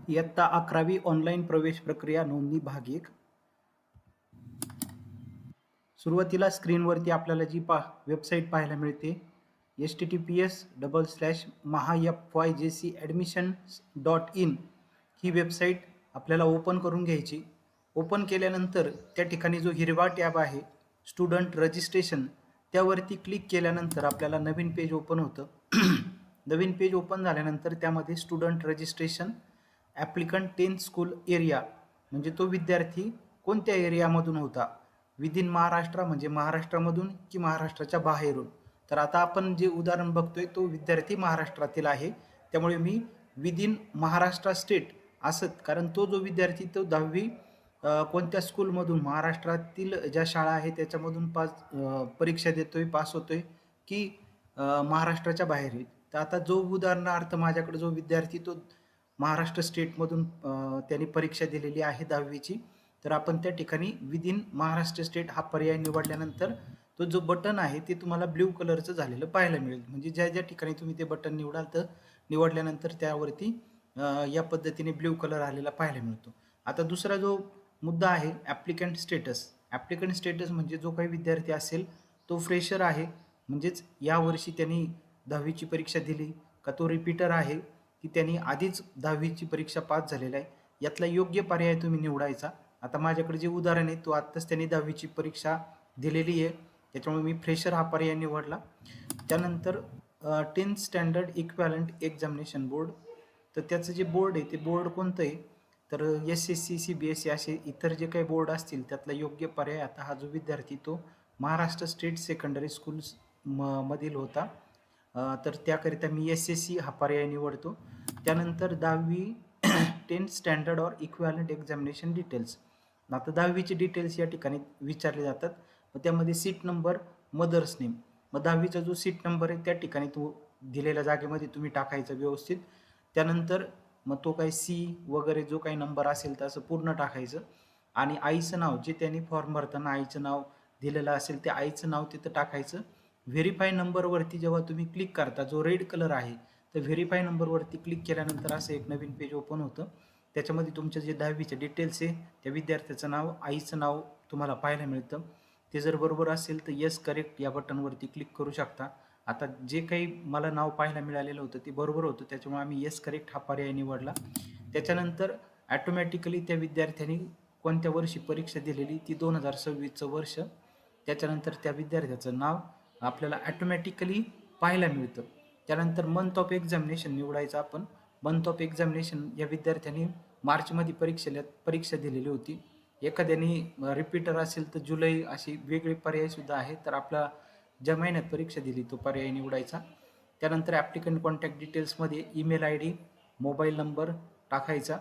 इयत्ता 11वी ऑनलाईन प्रवेश प्रक्रिया नोंदणी भाग 1. सुरुवातीला स्क्रीनवरती आपल्याला जी वेबसाईट पाहायला मिळते https://mahayfyjcadmissions.in ही वेबसाईट आपल्याला ओपन करून घ्यायची. ओपन केल्यानंतर त्या ठिकाणी जो हिरवा टॅब आहे स्टुडंट रजिस्ट्रेशन त्यावरती क्लिक केल्यानंतर आपल्याला नवीन पेज ओपन होतं. नवीन पेज ओपन झाल्यानंतर त्यामध्ये student registration applicant 10th school area म्हणजे तो विद्यार्थी कोणत्या एरियामधून होता, विदिन महाराष्ट्र म्हणजे महाराष्ट्रामधून की महाराष्ट्राच्या बाहेरून. तर आता आपण जे उदाहरण बघतोय तो विद्यार्थी महाराष्ट्रातील आहे, त्यामुळे मी विदिन महाराष्ट्र स्टेट असं, कारण तो जो विद्यार्थी तो 10वी कोणत्या स्कूलमधून महाराष्ट्रातील ज्या शाळा आहे त्याच्यामधून परीक्षा देतोय, पास होतोय की महाराष्ट्राच्या बाहेर आहे. तर आता जो उदाहरणार्थ माझ्याकडे जो विद्यार्थी तो महाराष्ट्र स्टेटमधून त्यांनी परीक्षा दिलेली आहे 10वीची, तर आपण त्या ठिकाणी विदिन महाराष्ट्र स्टेट हा पर्याय निवडल्यानंतर तो जो बटन आहे ते तुम्हाला ब्ल्यू कलरचं झालेलं पाहायला मिळेल. म्हणजे ज्या ज्या ठिकाणी तुम्ही ते बटन निवडाल तर निवडल्यानंतर त्यावरती या पद्धतीने ब्ल्यू कलर आलेला पाहायला मिळतो. आता दुसरा जो मुद्दा आहे ॲप्लिकंट स्टेटस. ॲप्लिकंट स्टेटस म्हणजे जो काही विद्यार्थी असेल तो फ्रेशर आहे, म्हणजेच यावर्षी त्यांनी 10वीची परीक्षा दिली का तो रिपीटर आहे की त्यांनी आधीच 10वीची परीक्षा पास झालेला आहे. यातला योग्य पर्याय तुम्ही निवडायचा. आता माझ्याकडे जे उदाहरण आहे तो आत्ताच त्यांनी 10वीची परीक्षा दिलेली आहे, त्याच्यामुळे मी फ्रेशर हा पर्याय निवडला. त्यानंतर 10th standard equivalent examination board, तर त्याचं जे बोर्ड आहे ते बोर्ड कोणतं आहे तर SSC CBSE असे इतर जे काही बोर्ड असतील त्यातला योग्य पर्याय. आता हा जो विद्यार्थी तो महाराष्ट्र स्टेट सेकंडरी स्कूल्स मधील होता, तर त्याकरिता मी SSC हा पर्याय निवडतो. त्यानंतर 10वी 10th standard or equivalent examination details. आता 10वीचे डिटेल्स या ठिकाणी विचारले जातात. मग त्यामध्ये सीट नंबर, मदर्स नेम. मग 10वीचा जो सीट नंबर आहे त्या ठिकाणी तो दिलेल्या जागेमध्ये तुम्ही टाकायचा व्यवस्थित. त्यानंतर मग तो काही C वगैरे जो काही नंबर असेल तसं पूर्ण टाकायचं. आणि आईचं नाव जे त्यांनी फॉर्म भरताना आईचं नाव दिलेलं असेल ते आईचं नाव तिथं टाकायचं. व्हेरीफाय नंबरवरती जेव्हा तुम्ही क्लिक करता जो रेड कलर आहे तर व्हेरीफाय नंबरवरती क्लिक केल्यानंतर असं एक नवीन पेज ओपन होतं. त्याच्यामध्ये तुमचं जे 10वीचे डिटेल्स आहे त्या विद्यार्थ्याचं नाव, आईचं नाव तुम्हाला पाहायला मिळतं. ते जर बरोबर असेल तर येस करेक्ट या बटनवरती क्लिक करू शकता. आता जे काही मला नाव पाहायला मिळालेलं होतं ते बरोबर होतं, त्याच्यामुळे आम्ही येस करेक्ट हा पर्याय निवडला. त्याच्यानंतर ॲटोमॅटिकली त्या विद्यार्थ्यांनी कोणत्या वर्षी परीक्षा दिलेली ती 2026चं वर्ष. त्याच्यानंतर त्या विद्यार्थ्याचं नाव आपल्याला ॲटोमॅटिकली पाहायला मिळतं. त्यानंतर मंथ ऑफ एक्झामिनेशन निवडायचं आपण. मंथ ऑफ एक्झामिनेशन या विद्यार्थ्यांनी मार्चमध्ये परीक्षा दिलेली होती. एखाद्याने रिपीटर असेल तर जुलै अशी वेगळे पर्यायसुद्धा आहेत. तर आपला ज्या महिन्यात परीक्षा दिली तो पर्याय निवडायचा. त्यानंतर ॲप्लिकंट कॉन्टॅक्ट डिटेल्समध्ये ईमेल ID, मोबाईल नंबर टाकायचा.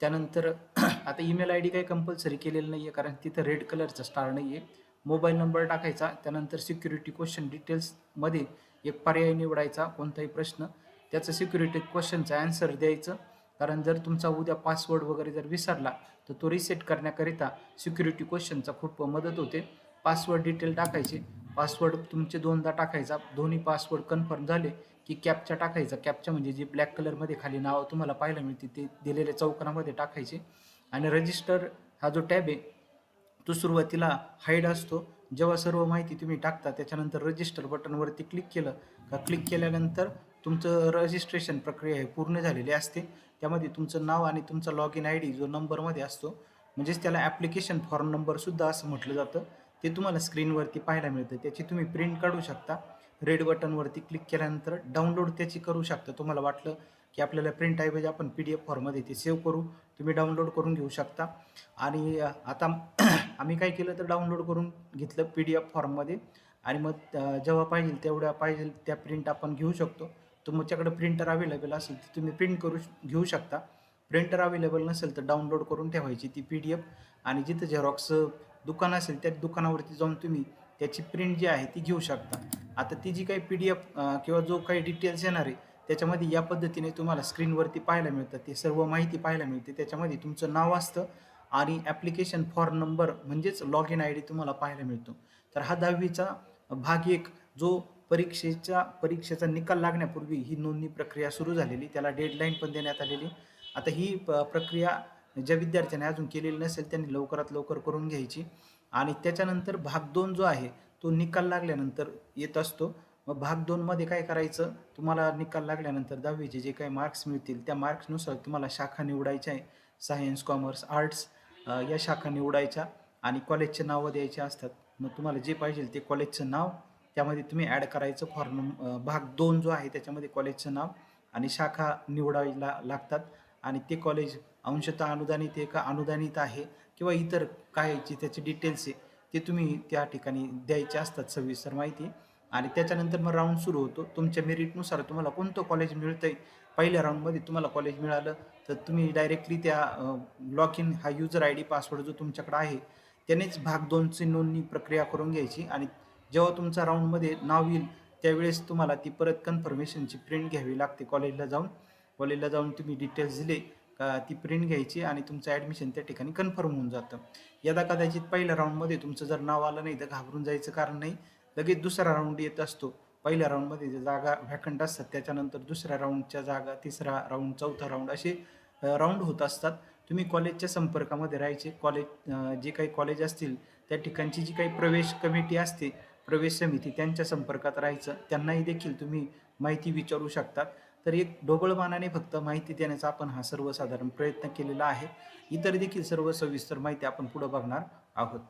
त्यानंतर आता ईमेल ID काही कंपल्सरी केलेलं नाही आहे कारण तिथं रेड कलरचा स्टार नाही आहे. मोबाईल नंबर टाकायचा. त्यानंतर सिक्युरिटी क्वेश्चन डिटेल्समध्ये एक पर्याय निवडायचा, कोणताही प्रश्न त्याचं सिक्युरिटी क्वेश्चनचा ॲन्सर द्यायचं. कारण जर तुमचा उद्या पासवर्ड वगैरे जर विसरला तर तो रिसेट करण्याकरिता सिक्युरिटी क्वेश्चनचा खूप मदत होते. पासवर्ड डिटेल टाकायचे. पासवर्ड तुमचे 2दा टाकायचा. दोन्ही पासवर्ड कन्फर्म झाले की कॅप्चा टाकायचा. कॅप्चा म्हणजे जे ब्लॅक कलरमध्ये खाली नाव तुम्हाला पाहायला मिळते ते दिलेल्या चौकोनामध्ये टाकायचे. आणि रजिस्टर हा जो टॅब आहे तो सुरुवातीला हाईड असतो. जेव्हा सर्व माहिती तुम्ही टाकता त्याच्यानंतर रजिस्टर बटनवरती क्लिक केलं का क्लिक केल्यानंतर तुमचं रजिस्ट्रेशन प्रक्रिया ही पूर्ण झालेली असते. त्यामध्ये तुमचं नाव आणि तुमचा लॉगिन ID जो नंबरमध्ये असतो, म्हणजेच त्याला ॲप्लिकेशन फॉर्म नंबरसुद्धा असं म्हटलं जातं, ते तुम्हाला स्क्रीनवरती पाहायला मिळतं. त्याची तुम्ही प्रिंट काढू शकता. रेड बटनवरती क्लिक केल्यानंतर डाउनलोड त्याची करू शकता. तुम्हाला वाटलं की आपल्याला प्रिंटऐवजी आपण PDF फॉर्ममध्ये ते सेव्ह करू, तुम्ही डाउनलोड करून घेऊ शकता. आणि आता आम्ही काय केलं तर डाउनलोड करून घेतलं PDF फॉर्ममध्ये. आणि मग जेव्हा पाहिजे त्या प्रिंट आपण घेऊ शकतो. तुमच्याकडे प्रिंटर अवेलेबल असेल तर तुम्ही प्रिंट घेऊ शकता. प्रिंटर अवेलेबल नसेल तर डाउनलोड करून ठेवायची ती PDF. आणि जिथं झेरॉक्स दुकान असेल त्या दुकानावरती जाऊन तुम्ही त्याची प्रिंट जी आहे ती घेऊ शकता. आता ती जी काही PDF किंवा जो काही डिटेल्स येणार आहे त्याच्यामध्ये या पद्धतीने तुम्हाला स्क्रीनवरती पाहायला मिळतं. ते सर्व माहिती पाहायला मिळते. त्याच्यामध्ये तुमचं नाव असतं आणि ॲप्लिकेशन फॉर्म नंबर म्हणजेच लॉगिन ID तुम्हाला पाहायला मिळतो. तर हा 10वीचा भाग 1 जो परीक्षेचा निकाल लागण्यापूर्वी ही नोंदणी प्रक्रिया सुरू झालेली, त्याला डेडलाईन पण देण्यात आलेली. आता ही प्रक्रिया ज्या विद्यार्थ्यांनी अजून केलेली नसेल त्यांनी लवकरात लवकर करून घ्यायची. आणि त्याच्यानंतर भाग 2 जो आहे तो निकाल लागल्यानंतर येत असतो. मग भाग 2 मध्ये काय करायचं, तुम्हाला निकाल लागल्यानंतर 10वीचे जे काही मार्क्स मिळतील त्या मार्क्सनुसार तुम्हाला शाखा निवडायच्या आहे. सायन्स, कॉमर्स, आर्ट्स या शाखा निवडायच्या आणि कॉलेजचे नावं द्यायचे असतात. मग तुम्हाला जे पाहिजे ते कॉलेजचं नाव त्यामध्ये तुम्ही ॲड करायचं. भाग 2 जो आहे त्याच्यामध्ये कॉलेजचं नाव आणि शाखा निवडायला लागतात. आणि ते कॉलेज अंशतः अनुदानित आहे का अनुदानित आहे किंवा इतर काय त्याचे डिटेल्स आहे ते तुम्ही त्या ठिकाणी द्यायचे असतात सविस्तर माहिती. आणि त्याच्यानंतर मग राऊंड सुरू होतो. तुमच्या मेरिटनुसार तुम्हाला कोणतं कॉलेज मिळतंय. पहिल्या राऊंडमध्ये तुम्हाला कॉलेज मिळालं तर तुम्ही डायरेक्टली त्या लॉग इन हा युजर आय डी पासवर्ड जो तुमच्याकडे आहे त्यानेच भाग 2ची नोंदणी प्रक्रिया करून घ्यायची. आणि जेव्हा तुमचा राऊंडमध्ये नाव येईल त्यावेळेस तुम्हाला ती परत कन्फर्मेशनची प्रिंट घ्यावी लागते. कॉलेजला जाऊन तुम्ही डिटेल्स दिले का ती प्रिंट घ्यायची आणि तुमचं ॲडमिशन त्या ठिकाणी कन्फर्म होऊन जातं. यदा कदाचित पहिल्या राऊंडमध्ये तुमचं जर नाव आलं नाही तर घाबरून जायचं कारण नाही. लगेच दुसरा राऊंड येत असतो. पहिल्या राऊंडमध्ये ज्या जागा व्हॅकंट असतात त्याच्यानंतर दुसऱ्या राऊंडच्या जागा, तिसरा राऊंड, चौथा राऊंड असे राऊंड होत असतात. तुम्ही कॉलेजच्या संपर्कामध्ये राहायचे. जे काही कॉलेज असतील त्या ठिकाणची जी काही प्रवेश कमिटी असते, प्रवेश समिती त्यांच्या संपर्कात राहायचं. त्यांनाही देखील तुम्ही माहिती विचारू शकतात. तर एक ढोबळमानाने फक्त माहिती देण्याचा आपण हा सर्वसाधारण प्रयत्न केलेला आहे. इतर देखील सर्व सविस्तर माहिती आपण पुढे बघणार आहोत.